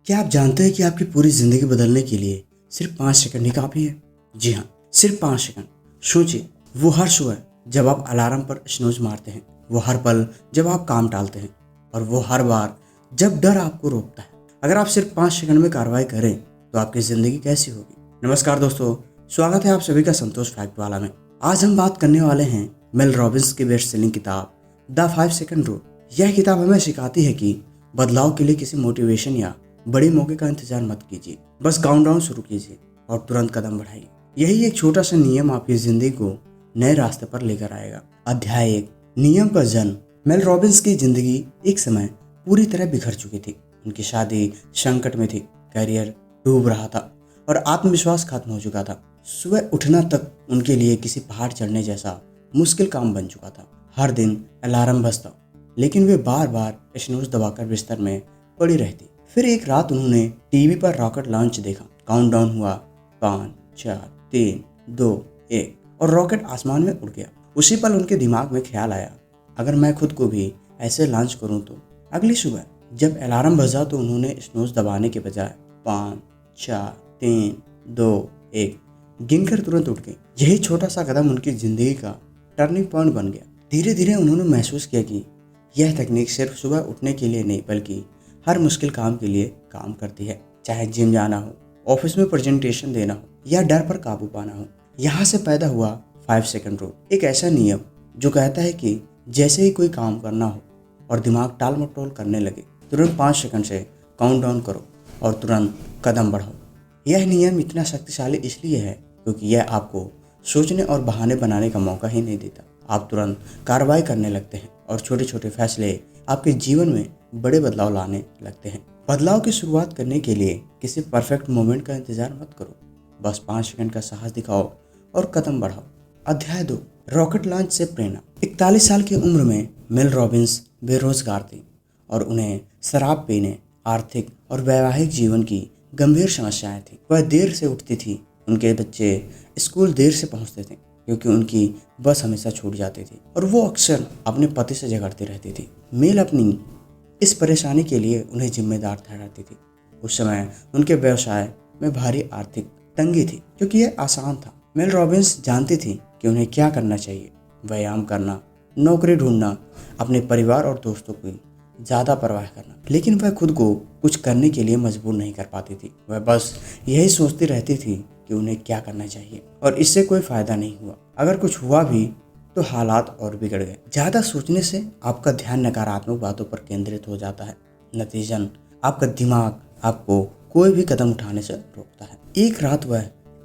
क्या आप जानते हैं कि आपकी पूरी जिंदगी बदलने के लिए सिर्फ 5 सेकंड ही काफी है? जी हाँ, सिर्फ 5 सेकंड। सोचिए, वो हर सुबह जब आप अलार्म पर स्नूज मारते हैं, वो हर पल जब आप काम टालते हैं, और वो हर बार जब डर आपको रोकता है। अगर आप सिर्फ 5 सेकंड में कार्रवाई करें तो आपकी जिंदगी कैसी होगी? नमस्कार दोस्तों, स्वागत है आप सभी का संतोष फैक्ट वाला में। आज हम बात करने वाले हैं मेल रॉबिन्स की बेस्ट सेलिंग किताब द 5 सेकंड रूल। यह किताब हमें सिखाती है कि बदलाव के लिए किसी मोटिवेशन या बड़े मौके का इंतजार मत कीजिए, बस काउंटडाउन शुरू कीजिए और तुरंत कदम बढ़ाइए। यही एक छोटा सा नियम आपकी जिंदगी को नए रास्ते पर लेकर आएगा। अध्याय 1, नियम का जन्म। मेल रॉबिन्स की जिंदगी एक समय पूरी तरह बिखर चुकी थी। उनकी शादी संकट में थी, करियर डूब रहा था और आत्मविश्वास खत्म हो चुका था। सुबह उठना तक उनके लिए किसी पहाड़ चढ़ने जैसा मुश्किल काम बन चुका था। हर दिन अलार्म बजता, लेकिन वे बार बार स्नूज दबाकर बिस्तर में पड़ी रहती। फिर एक रात उन्होंने टीवी पर रॉकेट लॉन्च देखा। काउंटडाउन हुआ, 5, 4, 3, 2, 1 और रॉकेट आसमान में उड़ गया। उसी पल उनके दिमाग में ख्याल आया, अगर मैं खुद को भी ऐसे लॉन्च करूं तो। अगली सुबह जब अलार्म बजा तो उन्होंने स्नूज दबाने के बजाय 5, 4, 3, 2, 1 गिनकर तुरंत उठ गई। यही छोटा सा कदम उनकी जिंदगी का टर्निंग पॉइंट बन गया। धीरे धीरे उन्होंने महसूस किया कि यह तकनीक सिर्फ सुबह उठने के लिए नहीं, बल्कि हर मुश्किल काम के लिए काम करती है। चाहे जिम जाना हो, ऑफिस में प्रेजेंटेशन देना हो या डर पर काबू पाना हो। यहाँ से पैदा हुआ 5 सेकंड रूल, एक ऐसा नियम जो कहता है कि जैसे ही कोई काम करना हो और दिमाग टाल मटोल करने लगे, तुरंत 5 सेकंड से काउंटडाउन करो और तुरंत कदम बढ़ाओ। यह नियम इतना शक्तिशाली इसलिए है क्योंकि यह आपको सोचने और बहाने बनाने का मौका ही नहीं देता। आप तुरंत कार्रवाई करने लगते हैं और छोटे छोटे फैसले आपके जीवन में बड़े बदलाव लाने लगते हैं। बदलाव की शुरुआत करने के लिए किसी परफेक्ट मोमेंट का इंतजार मत करो, बस 5 सेकंड का साहस दिखाओ और कदम बढ़ाओ। अध्याय 2, रॉकेट लॉन्च से प्रेरणा। 41 साल की उम्र में मेल रॉबिन्स बेरोजगार थी और उन्हें शराब पीने, आर्थिक और वैवाहिक जीवन की गंभीर समस्याएं थी। वह देर से उठती थी, उनके बच्चे स्कूल देर से पहुंचते थे क्योंकि उनकी बस हमेशा छूट जाती थी और वो अक्सर अपने पति से झगड़ती रहती थी। मेल अपनी इस परेशानी के लिए उन्हें जिम्मेदार ठहराती थी। उस समय उनके व्यवसाय में भारी आर्थिक तंगी थी क्योंकि यह आसान था। मेल रॉबिन्स जानती थी कि उन्हें क्या करना चाहिए, व्यायाम करना, नौकरी ढूंढना, अपने परिवार और दोस्तों की ज़्यादा परवाह करना, लेकिन वह खुद को कुछ करने के लिए मजबूर नहीं कर पाती थी। वह बस यही सोचती रहती थी कि उन्हें क्या करना चाहिए और इससे कोई फायदा नहीं हुआ। अगर कुछ हुआ भी तो हालात और बिगड़ गए। ज़्यादा सोचने से आपका ध्यान नकारात्मक बातों पर केंद्रित हो जाता है। नतीजन आपका दिमाग आपको कोई भी कदम उठाने से रोकता है। एक रात वह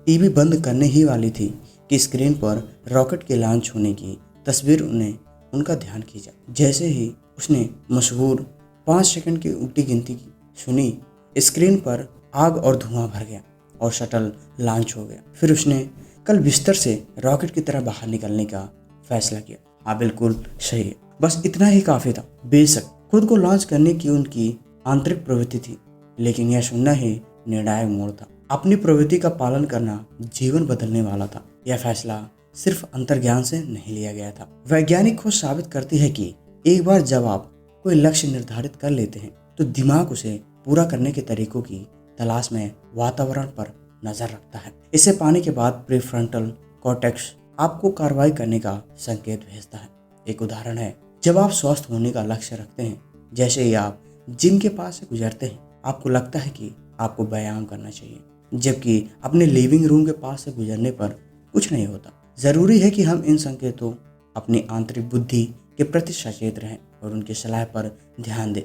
टीवी बंद करने ही वाली थी कि स्क्रीन पर रॉकेट के लॉन्च होने की तस्वीर उनका ध्यान खींचा। जैसे ही उसने मशहूर 5 सेकंड की उल्टी गिनती सुनी, स्क्रीन पर आग और धुआं भर गया और शटल लॉन्च हो गया। फिर उसने कल बिस्तर से रॉकेट की तरह बाहर निकलने का फैसला किया। हाँ, बिल्कुल सही है, बस इतना ही काफी था। बेशक खुद को लॉन्च करने की उनकी आंतरिक प्रवृत्ति थी, लेकिन यह सुनना ही निर्णायक मोड़ था। अपनी प्रवृत्ति का पालन करना जीवन बदलने वाला था। यह फैसला सिर्फ अंतर्ज्ञान से नहीं लिया गया था। वैज्ञानिक खोज साबित करती है कि एक बार जब आप कोई लक्ष्य निर्धारित कर लेते हैं तो दिमाग उसे पूरा करने के तरीकों की तलाश में वातावरण पर नजर रखता है। इसे पाने के बाद प्रीफ्रंटल कॉर्टेक्स आपको कार्रवाई करने का संकेत भेजता है। एक उदाहरण है, जब आप स्वस्थ होने का लक्ष्य रखते हैं, जैसे ही आप जिम के पास से गुजरते हैं, आपको लगता है कि आपको व्यायाम करना चाहिए, जबकि अपने लिविंग रूम के पास से गुजरने पर कुछ नहीं होता। जरूरी है कि हम इन संकेतों, अपनी आंतरिक बुद्धि के प्रति सचेत रहें और उनकी सलाह पर ध्यान दें।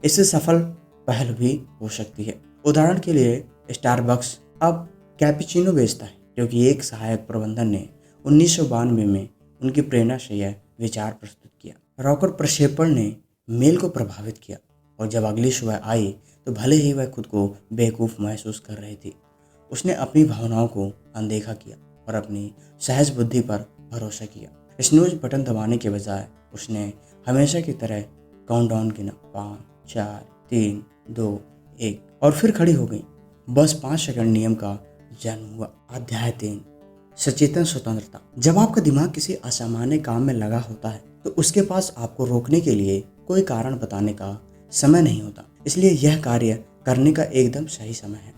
इससे सफल पहल भी हो सकती है। उदाहरण के लिए स्टारबक्स अब कैपुचिनो बेचता है क्योंकि एक सहायक प्रबंधन ने 1992 में उनकी प्रेरणा से यह विचार प्रस्तुत किया। रॉकेट प्रक्षेपण ने मेल को प्रभावित किया और जब अगली सुबह आई तो भले ही वह खुद को बेवकूफ़ महसूस कर रही थी, उसने अपनी भावनाओं को अनदेखा किया और अपनी सहज बुद्धि पर भरोसा किया। स्नूज बटन दबाने के बजाय उसने हमेशा की तरह काउंटडाउन गिना, 5, 4, 3, 2, 1 और फिर खड़ी हो गई। बस 5 सेकंड नियम का जन्म हुआ। अध्याय 3, सचेतन स्वतंत्रता। जब आपका दिमाग किसी असामान्य काम में लगा होता है तो उसके पास आपको रोकने के लिए कोई कारण बताने का समय नहीं होता। इसलिए यह कार्य करने का एकदम सही समय है।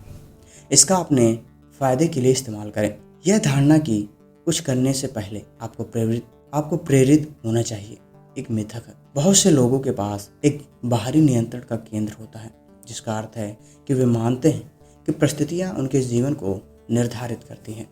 इसका अपने फायदे के लिए इस्तेमाल करें। यह धारणा कि कुछ करने से पहले आपको प्रेरित होना चाहिए एक मिथक है। बहुत से लोगों के पास एक बाहरी नियंत्रण का केंद्र होता है, जिसका अर्थ है कि वे मानते हैं कि परिस्थितियां उनके जीवन को निर्धारित करती हैं।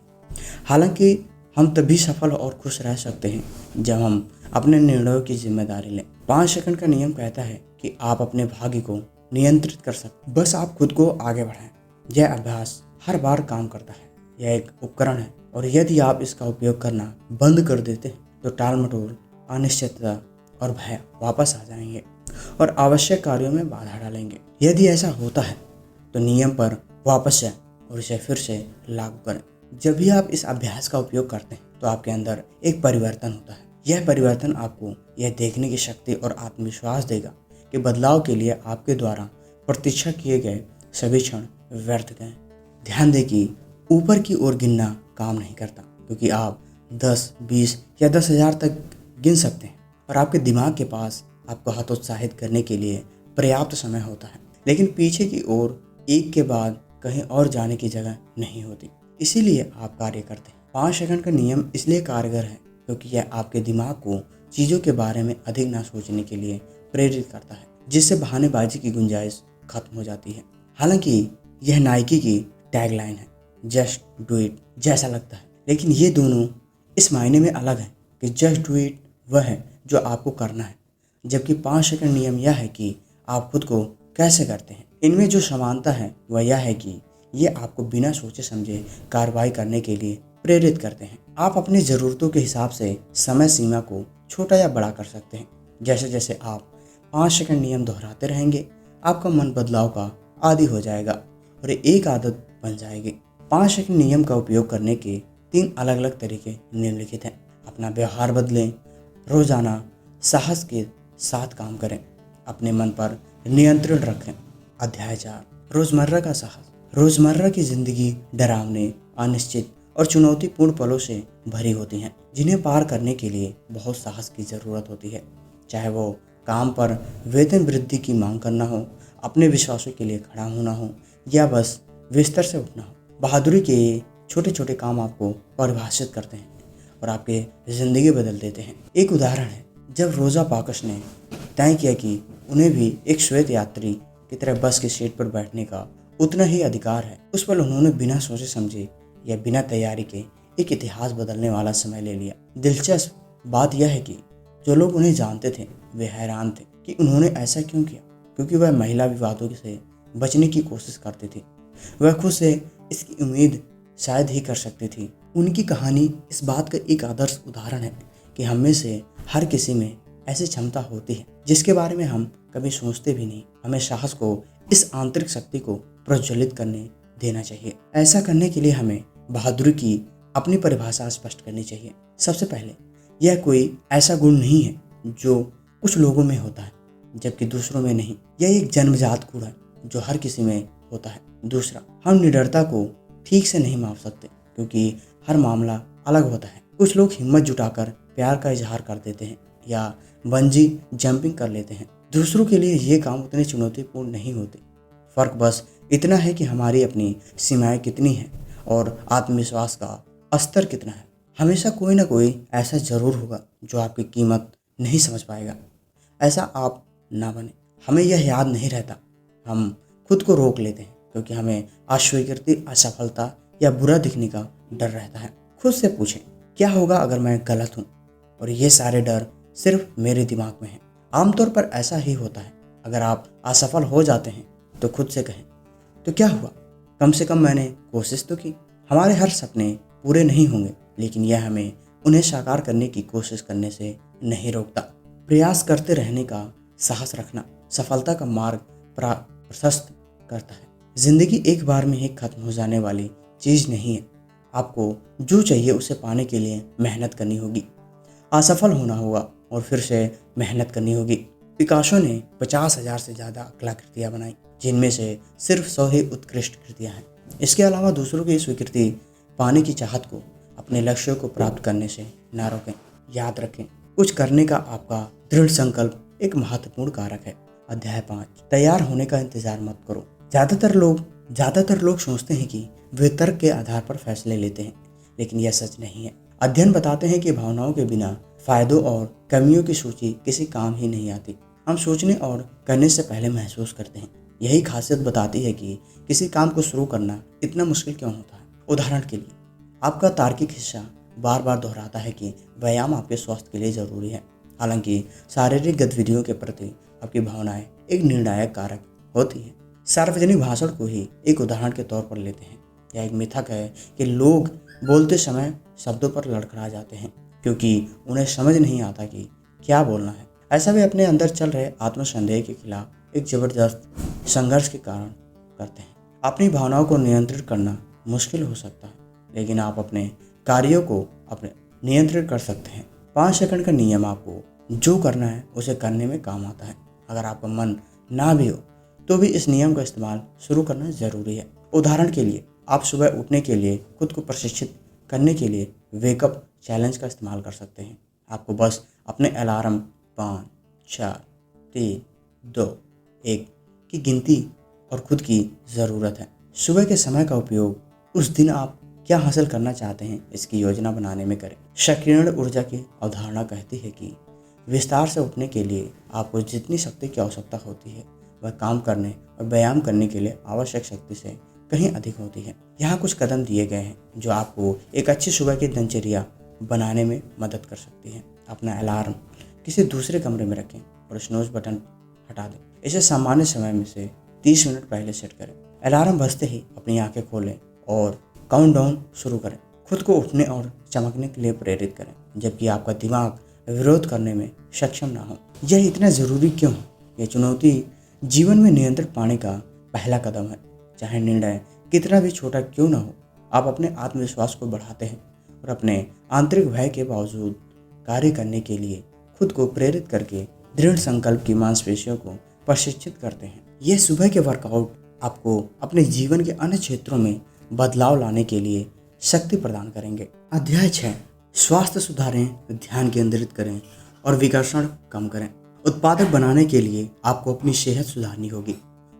हालांकि हम तभी सफल और खुश रह सकते हैं जब हम अपने निर्णयों की जिम्मेदारी लें। 5 सेकंड का नियम कहता है कि आप अपने भाग्य को नियंत्रित कर सकते, बस आप खुद को आगे बढ़ाएं। यह अभ्यास हर बार काम करता है। यह एक उपकरण है और यदि आप इसका उपयोग करना बंद कर देते हैं तो टाल मटोल, अनिश्चितता और भय वापस आ जाएंगे और आवश्यक कार्यों में बाधा डालेंगे। यदि ऐसा होता है तो नियम पर वापस जाएं और इसे फिर से लागू करें। जब भी आप इस अभ्यास का उपयोग करते हैं तो आपके अंदर एक परिवर्तन होता है। यह परिवर्तन आपको यह देखने की शक्ति और आत्मविश्वास देगा कि बदलाव के लिए आपके द्वारा प्रतीक्षा किए गए सभी क्षण व्यर्थ गए। ध्यान दें कि ऊपर की ओर गिनना काम नहीं करता, क्योंकि आप 10, 20 या 10,000 तक गिन सकते हैं और आपके दिमाग के पास आपको हतोत्साहित करने के लिए पर्याप्त समय होता है, लेकिन पीछे की ओर एक के बाद कहीं और जाने की जगह नहीं होती। इसीलिए आप कार्य करते हैं। 5 सेकंड का नियम इसलिए कारगर है क्योंकि यह आपके दिमाग को चीज़ों के बारे में अधिक ना सोचने के लिए प्रेरित करता है, जिससे बहानेबाजी की गुंजाइश खत्म हो जाती है। हालांकि यह नाइकी की टैगलाइन है, जस्ट डू इट, जैसा लगता है, लेकिन ये दोनों इस मायने में अलग हैं कि जस्ट डू इट वह है जो आपको करना है, जबकि 5 सेकंड नियम यह है कि आप खुद को कैसे करते हैं। इनमें जो समानता है वह यह है कि ये आपको बिना सोचे समझे कार्रवाई करने के लिए प्रेरित करते हैं। आप अपनी ज़रूरतों के हिसाब से समय सीमा को छोटा या बड़ा कर सकते हैं। जैसे जैसे आप 5 सेकंड नियम दोहराते रहेंगे, आपका मन बदलाव का आदी हो जाएगा और एक आदत बन जाएगी। 5 सेकंड नियम का उपयोग करने के 3 अलग अलग तरीके निम्नलिखित हैं। अपना व्यवहार बदलें, रोजाना साहस के साथ काम करें, अपने मन पर नियंत्रण रखें। अध्याय 4, रोजमर्रा का साहस। रोजमर्रा की जिंदगी डरावने, अनिश्चित और चुनौतीपूर्ण पलों से भरी होती हैं, जिन्हें पार करने के लिए बहुत साहस की जरूरत होती है। चाहे वो काम पर वेतन वृद्धि की मांग करना हो, अपने विश्वासों के लिए खड़ा होना हो या बस बिस्तर से उठना हो। बहादुरी के ये छोटे छोटे काम आपको परिभाषित करते हैं और आपके ज़िंदगी बदल देते हैं। एक उदाहरण है, जब रोजा पार्क्स ने तय किया कि उन्हें भी एक श्वेत यात्री की तरह बस की सीट पर बैठने का उतना ही अधिकार है, उस पर उन्होंने बिना सोचे समझे या बिना तैयारी के एक इतिहास बदलने वाला समय ले लिया। दिलचस्प बात यह है कि जो लोग उन्हें जानते थे वे हैरान थे कि उन्होंने ऐसा क्यों किया, क्योंकि वह महिला विवादों से बचने की कोशिश करती थी। वह खुद से इसकी उम्मीद शायद ही कर सकती थी। उनकी कहानी इस बात का एक आदर्श उदाहरण है कि हम में से हर किसी में ऐसी क्षमता होती है जिसके बारे में हम कभी सोचते भी नहीं। हमें साहस को, इस आंतरिक शक्ति को प्रज्वलित करने देना चाहिए। ऐसा करने के लिए हमें बहादुरी की अपनी परिभाषा स्पष्ट करनी चाहिए। सबसे पहले, यह कोई ऐसा गुण नहीं है जो कुछ लोगों में होता है जबकि दूसरों में नहीं। यह एक जन्मजात गुण है जो हर किसी में होता है। दूसरा, हम निडरता को ठीक से नहीं माप सकते क्योंकि हर मामला अलग होता है। कुछ लोग हिम्मत जुटाकर प्यार का इजहार कर देते हैं या बंजी जंपिंग कर लेते हैं। दूसरों के लिए ये काम उतने चुनौतीपूर्ण नहीं होते। फर्क बस इतना है कि हमारी अपनी सीमाएं कितनी हैं और आत्मविश्वास का स्तर कितना है। हमेशा कोई ना कोई ऐसा जरूर होगा जो आपकी कीमत नहीं समझ पाएगा। ऐसा आप ना बने। हमें यह याद नहीं रहता, हम खुद को रोक लेते हैं क्योंकि हमें अस्वीकृति, असफलता या बुरा दिखने का डर रहता है। खुद से पूछें, क्या होगा अगर मैं गलत हूँ? और ये सारे डर सिर्फ मेरे दिमाग में हैं। आमतौर पर ऐसा ही होता है। अगर आप असफल हो जाते हैं तो खुद से कहें, तो क्या हुआ, कम से कम मैंने कोशिश तो की। हमारे हर सपने पूरे नहीं होंगे, लेकिन यह हमें उन्हें साकार करने की कोशिश करने से नहीं रोकता। प्रयास करते रहने का साहस रखना सफलता का मार्ग प्रशस्त करता है। जिंदगी एक बार में ही खत्म हो जाने वाली चीज नहीं है। आपको जो चाहिए उसे पाने के लिए मेहनत करनी होगी, असफल होना होगा और फिर से मेहनत करनी होगी। पिकासो ने 50,000 से ज़्यादा कलाकृतियाँ बनाई, जिनमें से सिर्फ 100 ही उत्कृष्ट कृतियाँ हैं। इसके अलावा दूसरों की स्वीकृति पाने की चाहत को अपने लक्ष्यों को प्राप्त करने से ना रोकें। याद रखें, कुछ करने का आपका दृढ़ संकल्प एक महत्वपूर्ण कारक है। अध्याय 5, तैयार होने का इंतजार मत करो, ज़्यादातर लोग सोचते हैं कि वे तर्क के आधार पर फैसले लेते हैं, लेकिन यह सच नहीं है। अध्ययन बताते हैं कि भावनाओं के बिना फायदों और कमियों की सूची किसी काम ही नहीं आती। हम सोचने और करने से पहले महसूस करते हैं। यही खासियत बताती है कि किसी काम को शुरू करना इतना मुश्किल क्यों होता है। उदाहरण के लिए, आपका तार्किक हिस्सा बार बार दोहराता है कि व्यायाम आपके स्वास्थ्य के लिए जरूरी है, हालांकि शारीरिक गतिविधियों के प्रति आपकी भावनाएं एक निर्णायक कारक होती है। सार्वजनिक भाषण को ही एक उदाहरण के तौर पर लेते हैं। यह एक मिथक है कि लोग बोलते समय शब्दों पर लड़खड़ा जाते हैं क्योंकि उन्हें समझ नहीं आता कि क्या बोलना है। ऐसा वे अपने अंदर चल रहे आत्मसंदेह के खिलाफ एक जबरदस्त संघर्ष के कारण करते हैं। अपनी भावनाओं को नियंत्रित करना मुश्किल हो सकता है, लेकिन आप अपने कार्यों को अपने नियंत्रित कर सकते हैं। 5 सेकंड का नियम आपको जो करना है उसे करने में काम आता है। अगर आपका मन ना भी हो तो भी इस नियम का इस्तेमाल शुरू करना जरूरी है। उदाहरण के लिए, आप सुबह उठने के लिए खुद को प्रशिक्षित करने के लिए वेकअप चैलेंज का इस्तेमाल कर सकते हैं। आपको बस अपने अलार्म 5, 4, 3, 2, 1 की गिनती और खुद की ज़रूरत है। सुबह के समय का उपयोग उस दिन आप क्या हासिल करना चाहते हैं इसकी योजना बनाने में करें। सक्रियण ऊर्जा की अवधारणा कहती है कि विस्तार से उठने के लिए आपको जितनी शक्ति की आवश्यकता होती है वह काम करने और व्यायाम करने के लिए आवश्यक शक्ति से कहीं अधिक होती है। यहाँ कुछ कदम दिए गए हैं जो आपको एक अच्छी सुबह की दिनचर्या बनाने में मदद कर सकती है। अपना अलार्म किसी दूसरे कमरे में रखें और स्नूज बटन हटा दें। इसे सामान्य समय में से 30 मिनट पहले सेट करें। अलार्म बजते ही अपनी आंखें खोलें और काउंटडाउन शुरू करें। खुद को उठने और चमकने के लिए प्रेरित करें, जबकि आपका दिमाग विरोध करने में सक्षम ना हो। यह इतना ज़रूरी क्यों है? यह चुनौती जीवन में नियंत्रण पाने का पहला कदम है। चाहे निर्णय कितना भी छोटा क्यों ना हो, आप अपने आत्मविश्वास को बढ़ाते हैं और अपने आंतरिक भय के बावजूद कार्य करने के लिए खुद को प्रेरित करके दृढ़ संकल्प की मांसपेशियों को प्रशिक्षित करते हैं। यह सुबह के वर्कआउट आपको अपने जीवन के अन्य क्षेत्रों में बदलाव लाने के लिए शक्ति प्रदान करेंगे। अध्याय 6, स्वास्थ्य सुधारें, ध्यान केंद्रित करें और विकर्षण कम करें। उत्पादक बनाने के लिए आपको अपनी सेहत सुधारनी होगी,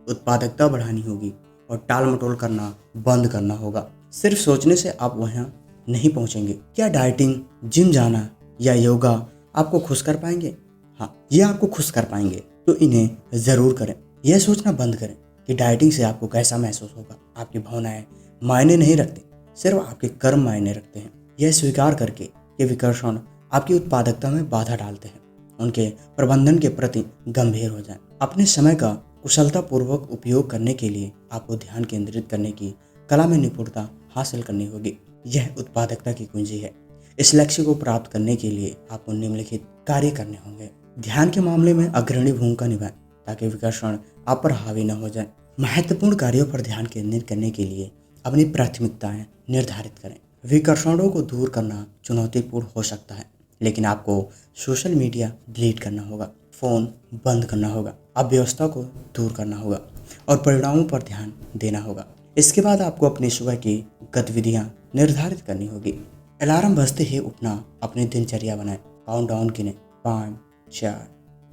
उत्पादकता बढ़ानी होगी और टाल मटोल करना बंद करना होगा। सिर्फ सोचने से आप वहाँ नहीं पहुँचेंगे। क्या डाइटिंग, जिम जाना या योगा आपको खुश कर पाएंगे? हाँ, ये आपको खुश कर पाएंगे, तो इन्हें ज़रूर करें। यह सोचना बंद करें कि डाइटिंग से आपको कैसा महसूस होगा। आपकी भावनाएं मायने नहीं रखती, सिर्फ आपके कर्म मायने रखते हैं। यह स्वीकार करके कि विकर्षण आपकी उत्पादकता में बाधा डालते हैं, उनके प्रबंधन के प्रति गंभीर हो जाएं। अपने समय का कुशलतापूर्वक उपयोग करने के लिए आपको ध्यान केंद्रित करने की कला में निपुणता हासिल करनी होगी। यह उत्पादकता की कुंजी है। इस लक्ष्य को प्राप्त करने के लिए आपको निम्नलिखित कार्य करने होंगे। ध्यान के मामले में अग्रणी भूमिका निभाएं ताकि विकर्षण आप पर हावी न हो जाए। महत्वपूर्ण कार्यों पर ध्यान केंद्रित करने के लिए अपनी प्राथमिकताएं निर्धारित करें। विकर्षणों को दूर करना चुनौतीपूर्ण हो सकता है, लेकिन आपको सोशल मीडिया डिलीट करना होगा, फ़ोन बंद करना होगा, अव्यवस्था को दूर करना होगा और परिणामों पर ध्यान देना होगा। इसके बाद आपको अपनी सुबह की गतिविधियां निर्धारित करनी होगी। अलार्म बजते ही उठना अपनी दिनचर्या बनाएं। काउंटडाउन गिने, 5, 4,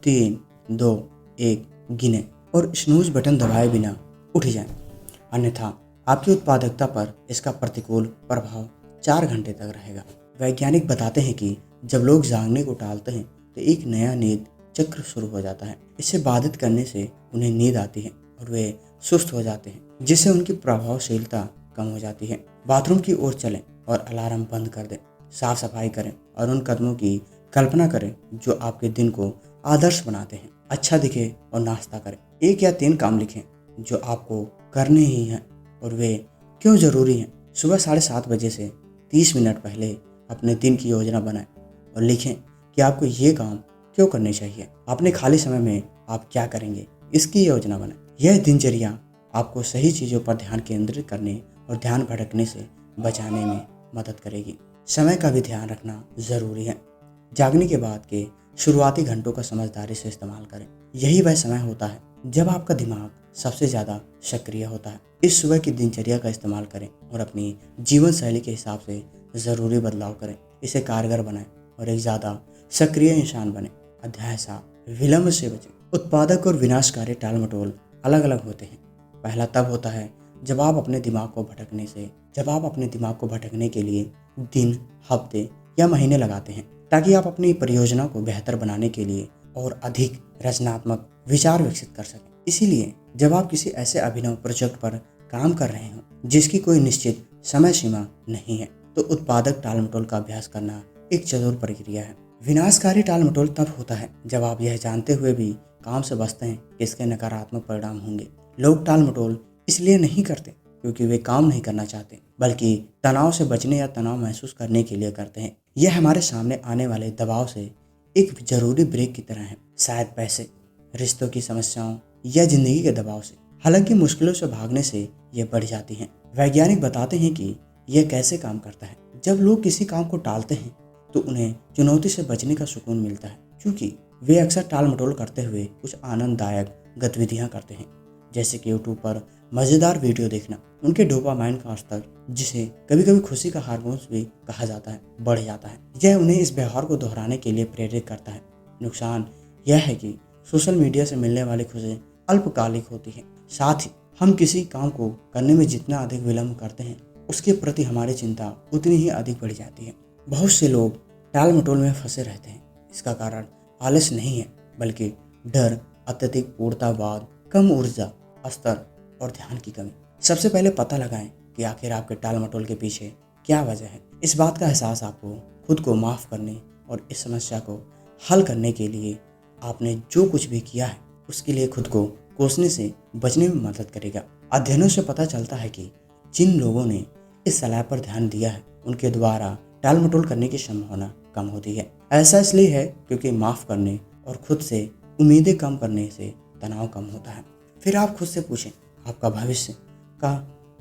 3, 2, 1 गिने और स्नूज बटन दबाए बिना उठ जाएं, अन्यथा आपकी उत्पादकता पर इसका प्रतिकूल प्रभाव 4 घंटे तक रहेगा। वैज्ञानिक बताते हैं कि जब लोग जागने को टालते हैं तो एक नया नींद चक्र शुरू हो जाता है। इसे बाधित करने से उन्हें नींद आती है और वे सुस्त हो जाते हैं, जिससे उनकी प्रभावशीलता कम हो जाती है। बाथरूम की ओर चलें और अलार्म बंद कर दें। साफ सफाई करें और उन कदमों की कल्पना करें जो आपके दिन को आदर्श बनाते हैं। अच्छा दिखे और नाश्ता करें। 1 या 3 काम लिखें जो आपको करने ही हैं और वे क्यों ज़रूरी हैं। सुबह 7:30 बजे से 30 मिनट पहले अपने दिन की योजना बनाएं और लिखें कि आपको ये काम क्यों करने चाहिए। अपने खाली समय में आप क्या करेंगे, इसकी योजना बनाएं। यह दिनचर्या आपको सही चीज़ों पर ध्यान केंद्रित करने और ध्यान भटकने से बचाने में मदद करेगी। समय का भी ध्यान रखना ज़रूरी है। जागने के बाद के शुरुआती घंटों का समझदारी से इस्तेमाल करें। यही वह समय होता है जब आपका दिमाग सबसे ज़्यादा सक्रिय होता है। इस सुबह की दिनचर्या का इस्तेमाल करें और अपनी जीवन शैली के हिसाब से ज़रूरी बदलाव करें। इसे कारगर बनाएं और एक ज़्यादा सक्रिय इंसान बने। अध्याय 7, विलंब से बचें। उत्पादक और विनाशकारी टाल मटोल अलग अलग होते हैं। पहला तब होता है जब आप अपने दिमाग को भटकने के लिए दिन, हफ्ते या महीने लगाते हैं, ताकि आप अपनी परियोजना को बेहतर बनाने के लिए और अधिक रचनात्मक विचार विकसित कर सकें। इसीलिए जब आप किसी ऐसे अभिनव प्रोजेक्ट पर काम कर रहे हो जिसकी कोई निश्चित समय सीमा नहीं है, तो उत्पादक टालमटोल का अभ्यास करना एक चतुर प्रक्रिया है। विनाशकारी टालमटोल तब होता है जब आप यह जानते हुए भी काम से बचते हैं कि इसके नकारात्मक परिणाम होंगे। लोग टालमटोल इसलिए नहीं करते क्योंकि वे काम नहीं करना चाहते, बल्कि तनाव से बचने या तनाव महसूस करने के लिए करते हैं। यह हमारे सामने आने वाले दबाव से एक जरूरी ब्रेक की तरह है, शायद पैसे, रिश्तों की समस्याओं या जिंदगी के दबाव से। हालांकि मुश्किलों से भागने से यह बढ़ जाती हैं। वैज्ञानिक बताते हैं कि यह कैसे काम करता है। जब लोग किसी काम को टालते हैं तो उन्हें चुनौती से बचने का सुकून मिलता है, क्योंकि वे अक्सर टाल मटोल करते हुए कुछ आनंददायक गतिविधियां करते हैं, जैसे कि यूट्यूब पर मज़ेदार वीडियो देखना। उनके डोपामाइन का स्तर, जिसे कभी कभी खुशी का हार्मोन्स भी कहा जाता है, बढ़ जाता है। यह उन्हें इस व्यवहार को दोहराने के लिए प्रेरित करता है। नुकसान यह है कि सोशल मीडिया से मिलने वाली खुशी अल्पकालिक होती है। साथ ही हम किसी काम को करने में जितना अधिक विलंब करते हैं, उसके प्रति हमारी चिंता उतनी ही अधिक बढ़ जाती है। बहुत से लोग टाल मटोल में फंसे रहते हैं। इसका कारण आलस नहीं है, बल्कि डर, अत्यधिक पूर्णतावाद, कम ऊर्जा स्तर और ध्यान की कमी। सबसे पहले पता लगाएं कि आखिर आपके टाल मटोल के पीछे क्या वजह है। इस बात का एहसास आपको खुद को माफ़ करने और इस समस्या को हल करने के लिए आपने जो कुछ भी किया है उसके लिए खुद को कोसने से बचने में मदद करेगा। अध्ययनों से पता चलता है कि जिन लोगों ने इस सलाह पर ध्यान दिया है उनके द्वारा टाल मटोल करने की संभावना कम होती है। ऐसा इसलिए है क्योंकि माफ़ करने और खुद से उम्मीदें कम करने से तनाव कम होता है। फिर आप खुद से पूछें, आपका भविष्य का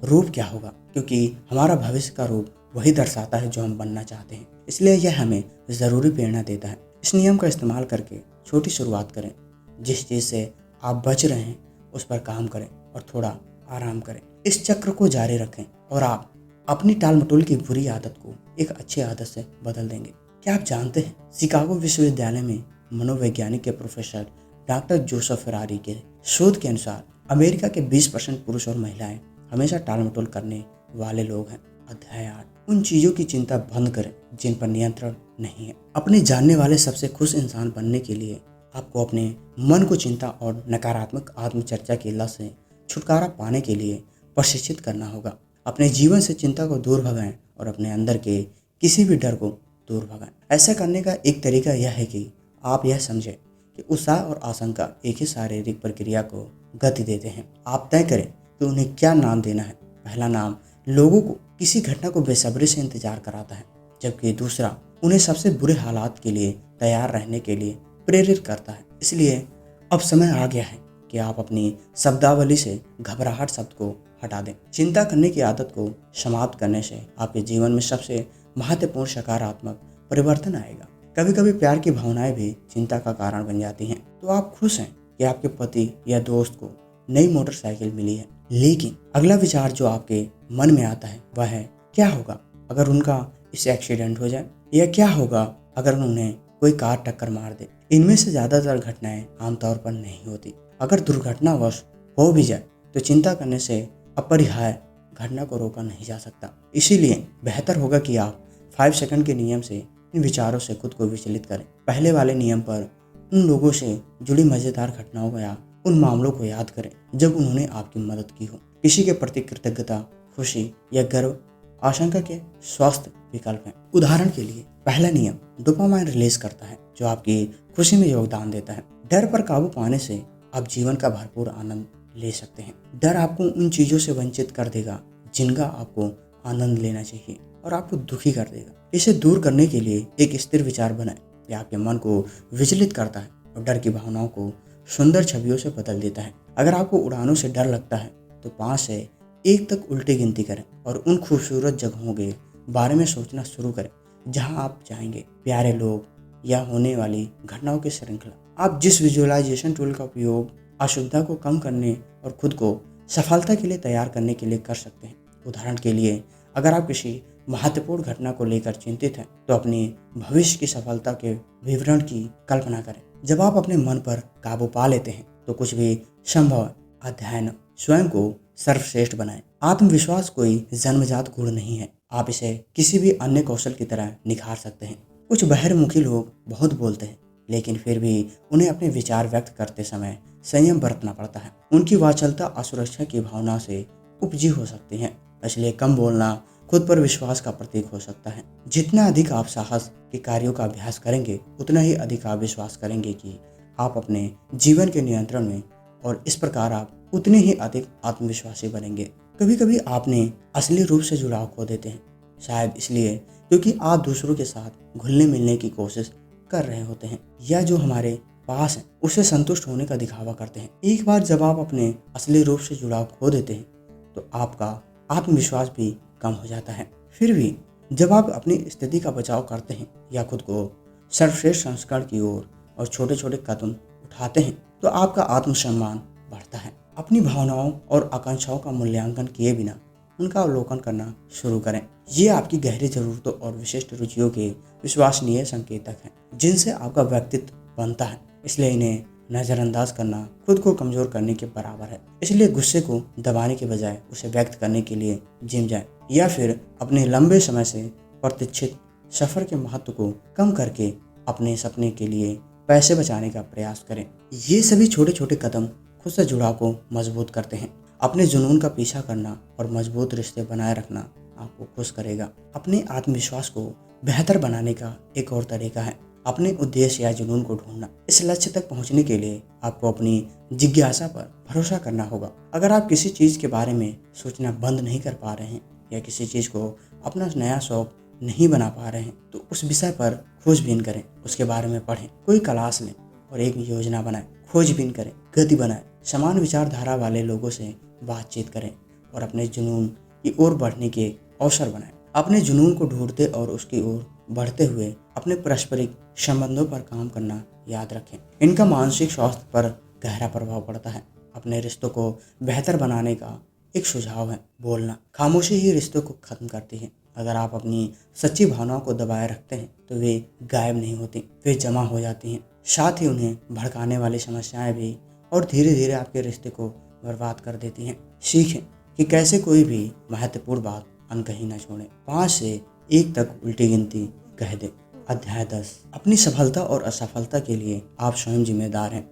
रूप क्या होगा, क्योंकि हमारा भविष्य का रूप वही दर्शाता है जो हम बनना चाहते हैं। इसलिए यह हमें ज़रूरी प्रेरणा देता है। इस नियम का इस्तेमाल करके छोटी शुरुआत करें। जिस चीज़ से आप बच रहे हैं उस पर काम करें और थोड़ा आराम करें। इस चक्र को जारी रखें और आप अपनी टाल मटोल की बुरी आदत को एक अच्छी आदत से बदल देंगे। क्या आप जानते हैं, शिकागो विश्वविद्यालय में मनोवैज्ञानिक के प्रोफेसर डॉक्टर जोसेफ फेरारी के शोध के अनुसार अमेरिका के 20% पुरुष और महिलाएं हमेशा टाल मटोल करने वाले लोग हैं। अध्याय 8, उन चीज़ों की चिंता बंद करें जिन पर नियंत्रण नहीं है। अपने जानने वाले सबसे खुश इंसान बनने के लिए आपको अपने मन को चिंता और नकारात्मक आत्मचर्चा की लत से छुटकारा पाने के लिए प्रशिक्षित करना होगा। अपने जीवन से चिंता को दूर भगाएं और अपने अंदर के किसी भी डर को दूर भगाएं। ऐसा करने का एक तरीका यह है कि आप यह समझें कि उत्साह और आशंका एक ही शारीरिक प्रक्रिया को गति देते हैं। आप तय करें कि उन्हें क्या नाम देना है। पहला नाम लोगों को किसी घटना को बेसब्री से इंतजार कराता है, जबकि दूसरा उन्हें सबसे बुरे हालात के लिए तैयार रहने के लिए प्रेरित करता है। इसलिए अब समय आ गया है कि आप अपनी शब्दावली से घबराहट शब्द को हटा दें। चिंता करने की आदत को समाप्त करने से आपके जीवन में सबसे महत्वपूर्ण सकारात्मक परिवर्तन आएगा। कभी कभी प्यार की भावनाएं भी चिंता का कारण बन जाती हैं। तो आप खुश हैं कि आपके पति या दोस्त को नई मोटरसाइकिल मिली है, लेकिन अगला विचार जो आपके मन में आता है वह है, क्या होगा अगर उनका इससे एक्सीडेंट हो जाए, या क्या होगा अगर उन्हें कोई कार टक्कर मार दे। इनमें से ज़्यादातर घटनाएं आमतौर पर नहीं होती। अगर दुर्घटनावश हो भी जाए तो चिंता करने से अपरिहार्य घटना को रोका नहीं जा सकता। इसीलिए बेहतर होगा कि आप 5 सेकंड के नियम से इन विचारों से खुद को विचलित करें। पहले वाले नियम पर उन लोगों से जुड़ी मज़ेदार घटनाओं या उन मामलों को याद करें जब उन्होंने आपकी मदद की हो। किसी के प्रति कृतज्ञता, खुशी या गर्व आशंका के स्वस्थ विकल्प हैं। उदाहरण के लिए पहला नियम डोपामाइन रिलीज करता है, जो आपकी खुशी में योगदान देता है। डर पर काबू पाने से आप जीवन का भरपूर आनंद ले सकते हैं। डर आपको उन चीज़ों से वंचित कर देगा जिनका आपको आनंद लेना चाहिए और आपको दुखी कर देगा। इसे दूर करने के लिए एक स्थिर विचार बनाएं। यह आपके मन को विचलित करता है और डर की भावनाओं को सुंदर छवियों से बदल देता है। अगर आपको उड़ानों से डर लगता है तो 5 से 1 तक उल्टी गिनती करें और उन खूबसूरत जगहों के बारे में सोचना शुरू करें जहां आप जाएंगे, प्यारे लोग या होने वाली घटनाओं की श्रृंखला। आप जिस विजुअलाइजेशन टूल का उपयोग असुविधा को कम करने और खुद को सफलता के लिए तैयार करने के लिए कर सकते हैं। उदाहरण के लिए, अगर आप किसी महत्वपूर्ण घटना को लेकर चिंतित हैं तो अपनी भविष्य की सफलता के विवरण की कल्पना करें। जब आप अपने मन पर काबू पा लेते हैं तो कुछ भी संभव है। अध्ययन स्वयं को सर्वश्रेष्ठ बनाएं। आत्मविश्वास कोई जन्मजात गुण नहीं है, आप इसे किसी भी अन्य कौशल की तरह निखार सकते हैं। कुछ बहिर्मुखी लोग बहुत बोलते हैं, लेकिन फिर भी उन्हें अपने विचार व्यक्त करते समय संयम बरतना पड़ता है। उनकी वाचालता असुरक्षा की भावना से उपजी हो सकती है, इसलिए कम बोलना खुद पर विश्वास का प्रतीक हो सकता है। जितना अधिक आप साहस के कार्यों का अभ्यास करेंगे, उतना ही अधिक आप विश्वास करेंगे कि आप अपने जीवन के नियंत्रण में, और इस प्रकार आप उतने ही अधिक आत्मविश्वासी बनेंगे। कभी कभी आपने असली रूप से जुड़ाव खो देते हैं, शायद इसलिए क्योंकि आप दूसरों के साथ घुलने मिलने की कोशिश कर रहे होते हैं, या जो हमारे पास है उससे संतुष्ट होने का दिखावा करते हैं। एक बार जब आप अपने असली रूप से जुड़ाव खो देते हैं, तो आपका आत्मविश्वास भी कम हो जाता है। फिर भी जब आप अपनी स्थिति का बचाव करते हैं या खुद को सर्वश्रेष्ठ संस्करण की ओर और छोटे छोटे कदम उठाते हैं, तो आपका आत्मसम्मान बढ़ता है। अपनी भावनाओं और आकांक्षाओं का मूल्यांकन किए बिना उनका अवलोकन करना शुरू करें। ये आपकी गहरी जरूरतों और विशिष्ट रुचियों के विश्वसनीय संकेतक हैं, जिनसे आपका व्यक्तित्व बनता है। इसलिए इन्हें नज़रअंदाज करना खुद को कमजोर करने के बराबर है। इसलिए गुस्से को दबाने के बजाय उसे व्यक्त करने के लिए जिम जाएं, या फिर अपने लंबे समय से प्रतीक्षित सफर के महत्व को कम करके अपने सपने के लिए पैसे बचाने का प्रयास करें। ये सभी छोटे छोटे कदम खुद से जुड़ाव को मजबूत करते हैं। अपने जुनून का पीछा करना और मजबूत रिश्ते बनाए रखना आपको खुश करेगा। अपने आत्मविश्वास को बेहतर बनाने का एक और तरीका है अपने उद्देश्य या जुनून को ढूंढना। इस लक्ष्य तक पहुंचने के लिए आपको अपनी जिज्ञासा पर भरोसा करना होगा। अगर आप किसी चीज़ के बारे में सोचना बंद नहीं कर पा रहे हैं, या किसी चीज़ को अपना नया शौक नहीं बना पा रहे हैं, तो उस विषय पर खोजबीन करें, उसके बारे में पढ़ें, कोई क्लास लें और एक योजना बनाएं। खोजबीन करें, गति बनाएं, समान विचारधारा वाले लोगों से बातचीत करें और अपने जुनून की ओर बढ़ने के अवसर बनाएं। अपने जुनून को ढूंढते और उसकी ओर बढ़ते हुए अपने पारस्परिक संबंधों पर काम करना याद रखें। इनका मानसिक स्वास्थ्य पर गहरा प्रभाव पड़ता है। अपने रिश्तों को बेहतर बनाने का एक सुझाव है बोलना। खामोशी ही रिश्तों को खत्म करती है। अगर आप अपनी सच्ची भावनाओं को दबाए रखते हैं, तो वे गायब नहीं होती, वे जमा हो जाती हैं। साथ ही उन्हें भड़काने वाली समस्याएं भी और धीरे धीरे आपके रिश्ते को बर्बाद कर देती हैं। सीखें कि कैसे कोई भी महत्वपूर्ण बात अनकही न छोड़ें। 5 से 1 तक उल्टी गिनती कह दें। अध्याय 10। अपनी सफलता और असफलता के लिए आप स्वयं जिम्मेदार हैं।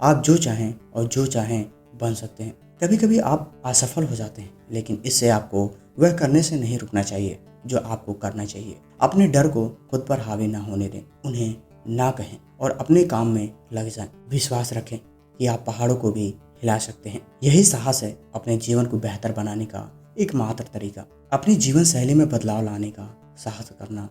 आप जो चाहें और जो चाहें बन सकते हैं। कभी कभी आप असफल हो जाते हैं, लेकिन इससे आपको वह करने से नहीं रुकना चाहिए जो आपको करना चाहिए। अपने डर को खुद पर हावी ना होने दें, उन्हें ना कहें और अपने काम में लग जाएं। विश्वास रखें कि आप पहाड़ों को भी हिला सकते हैं। यही साहस है अपने जीवन को बेहतर बनाने का एकमात्र तरीका। अपनी जीवन शैली में बदलाव लाने का साहस करना।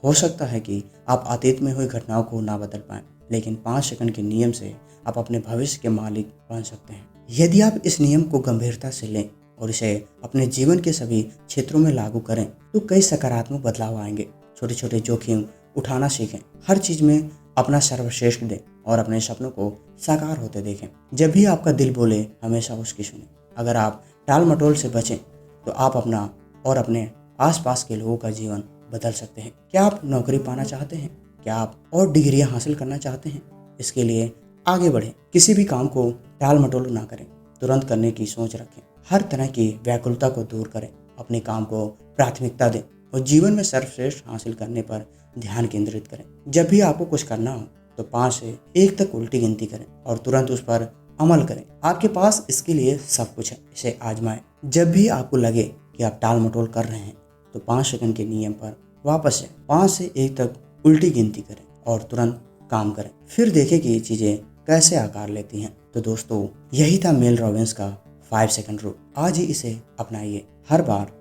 हो सकता है कि आप अतीत में हुई घटनाओं को ना बदल पाएं, लेकिन 5 सेकंड के नियम से आप अपने भविष्य के मालिक बन सकते हैं। यदि आप इस नियम को गंभीरता से लें और इसे अपने जीवन के सभी क्षेत्रों में लागू करें, तो कई सकारात्मक बदलाव आएंगे। छोटे छोटे जोखिम उठाना सीखें, हर चीज में अपना सर्वश्रेष्ठ दें और अपने सपनों को साकार होते देखें। जब भी आपका दिल बोले, हमेशा उसकी सुनें। अगर आप टाल मटोल से बचें, तो आप अपना और अपने आसपास के लोगों का जीवन बदल सकते हैं। क्या आप नौकरी पाना चाहते हैं? क्या आप और डिग्रियां हासिल करना चाहते हैं? इसके लिए आगे बढ़ें। किसी भी काम को टाल मटोल ना करें, तुरंत करने की सोच रखें। हर तरह की व्याकुलता को दूर करें, अपने काम को प्राथमिकता दें और जीवन में सर्वश्रेष्ठ हासिल करने पर ध्यान केंद्रित करें। जब भी आपको कुछ करना हो, तो 5 से 1 तक उल्टी गिनती करें और तुरंत उस पर अमल करें। आपके पास इसके लिए सब कुछ है, इसे आजमाएं। जब भी आपको लगे कि आप टाल मटोल कर रहे हैं, तो 5 सेकंड के नियम पर वापस जाएं। 5 से 1 तक उल्टी गिनती करें और तुरंत काम करें। फिर देखें कि ये चीजें कैसे आकार लेती हैं। तो दोस्तों, यही था मेल रॉबिन्स का 5 सेकंड रूल। आज ही इसे अपनाइए। हर बार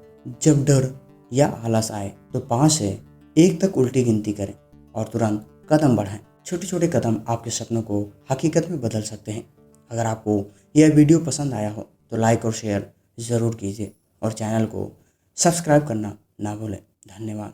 जब डर या आलस आए, तो 5 से 1 तक उल्टी गिनती करें और तुरंत कदम बढ़ाएं। छोटे छोटे कदम आपके सपनों को हकीकत में बदल सकते हैं। अगर आपको यह वीडियो पसंद आया हो, तो लाइक और शेयर ज़रूर कीजिए और चैनल को सब्सक्राइब करना ना भूलें। धन्यवाद।